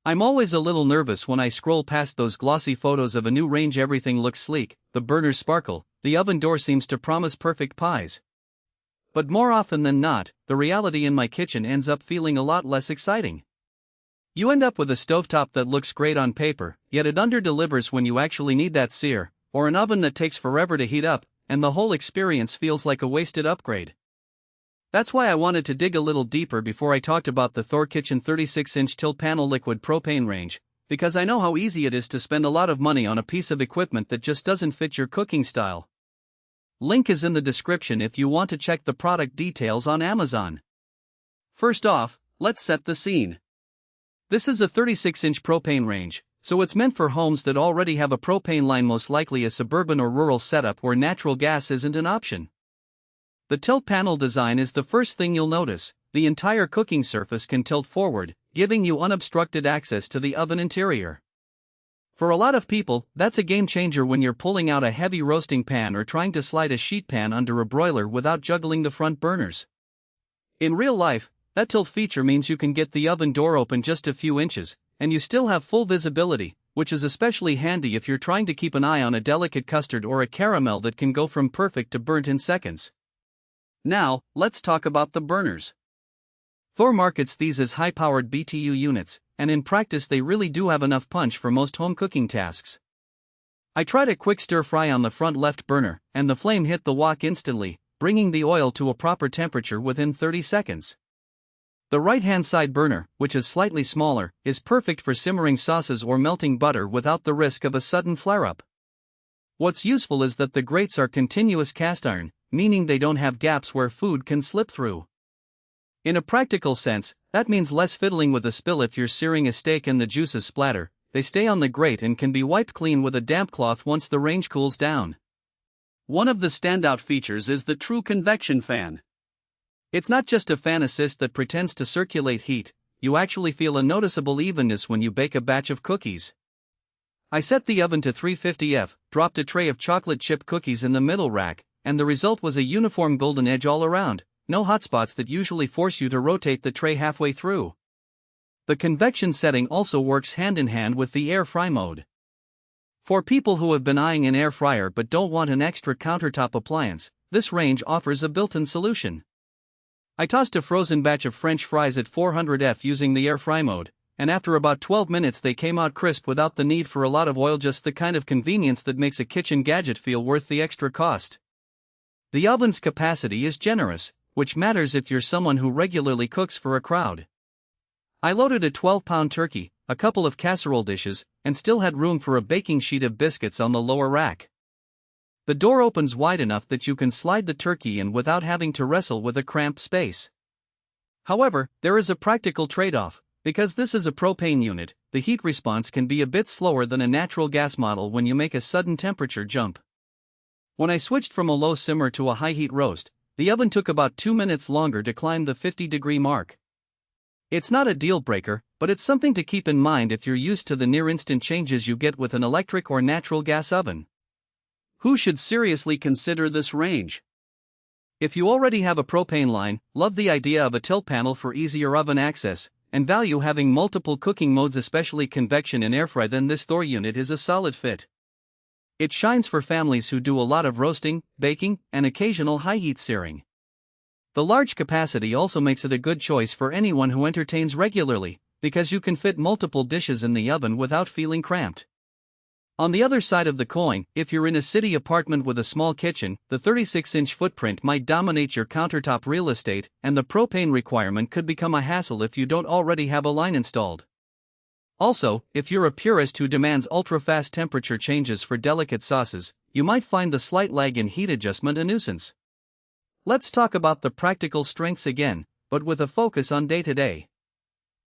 I'm always a little nervous when I scroll past those glossy photos of a new range. Everything looks sleek, the burners sparkle, the oven door seems to promise perfect pies. But more often than not, the reality in my kitchen ends up feeling a lot less exciting. You end up with a stovetop that looks great on paper, yet it underdelivers when you actually need that sear, or an oven that takes forever to heat up, and the whole experience feels like a wasted upgrade. That's why I wanted to dig a little deeper before I talked about the Thor Kitchen 36-inch tilt panel liquid propane range, because I know how easy it is to spend a lot of money on a piece of equipment that just doesn't fit your cooking style. Link is in the description if you want to check the product details on Amazon. First off, let's set the scene. This is a 36-inch propane range, so it's meant for homes that already have a propane line, most likely a suburban or rural setup where natural gas isn't an option. The tilt panel design is the first thing you'll notice. The entire cooking surface can tilt forward, giving you unobstructed access to the oven interior. For a lot of people, that's a game changer when you're pulling out a heavy roasting pan or trying to slide a sheet pan under a broiler without juggling the front burners. In real life, that tilt feature means you can get the oven door open just a few inches, and you still have full visibility, which is especially handy if you're trying to keep an eye on a delicate custard or a caramel that can go from perfect to burnt in seconds. Now, let's talk about the burners. Thor markets these as high-powered BTU units, and in practice they really do have enough punch for most home cooking tasks. I tried a quick stir-fry on the front left burner, and the flame hit the wok instantly, bringing the oil to a proper temperature within 30 seconds. The right-hand side burner, which is slightly smaller, is perfect for simmering sauces or melting butter without the risk of a sudden flare-up. What's useful is that the grates are continuous cast iron, meaning they don't have gaps where food can slip through. In a practical sense, that means less fiddling with a spill if you're searing a steak and the juices splatter. They stay on the grate and can be wiped clean with a damp cloth once the range cools down. One of the standout features is the true convection fan. It's not just a fan assist that pretends to circulate heat, you actually feel a noticeable evenness when you bake a batch of cookies. I set the oven to 350 F, dropped a tray of chocolate chip cookies in the middle rack, and the result was a uniform golden edge all around, no hotspots that usually force you to rotate the tray halfway through. The convection setting also works hand in hand with the air fry mode. For people who have been eyeing an air fryer but don't want an extra countertop appliance, this range offers a built-in solution. I tossed a frozen batch of French fries at 400 F using the air fry mode, and after about 12 minutes they came out crisp without the need for a lot of oil, just the kind of convenience that makes a kitchen gadget feel worth the extra cost. The oven's capacity is generous, which matters if you're someone who regularly cooks for a crowd. I loaded a 12-pound turkey, a couple of casserole dishes, and still had room for a baking sheet of biscuits on the lower rack. The door opens wide enough that you can slide the turkey in without having to wrestle with a cramped space. However, there is a practical trade-off. Because this is a propane unit, the heat response can be a bit slower than a natural gas model when you make a sudden temperature jump. When I switched from a low simmer to a high heat roast, the oven took about 2 minutes longer to climb the 50-degree mark. It's not a deal breaker, but it's something to keep in mind if you're used to the near-instant changes you get with an electric or natural gas oven. Who should seriously consider this range? If you already have a propane line, love the idea of a tilt panel for easier oven access, and value having multiple cooking modes, especially convection and air fry, then this Thor unit is a solid fit. It shines for families who do a lot of roasting, baking, and occasional high-heat searing. The large capacity also makes it a good choice for anyone who entertains regularly, because you can fit multiple dishes in the oven without feeling cramped. On the other side of the coin, if you're in a city apartment with a small kitchen, the 36-inch footprint might dominate your countertop real estate, and the propane requirement could become a hassle if you don't already have a line installed. Also, if you're a purist who demands ultra-fast temperature changes for delicate sauces, you might find the slight lag in heat adjustment a nuisance. Let's talk about the practical strengths again, but with a focus on day-to-day.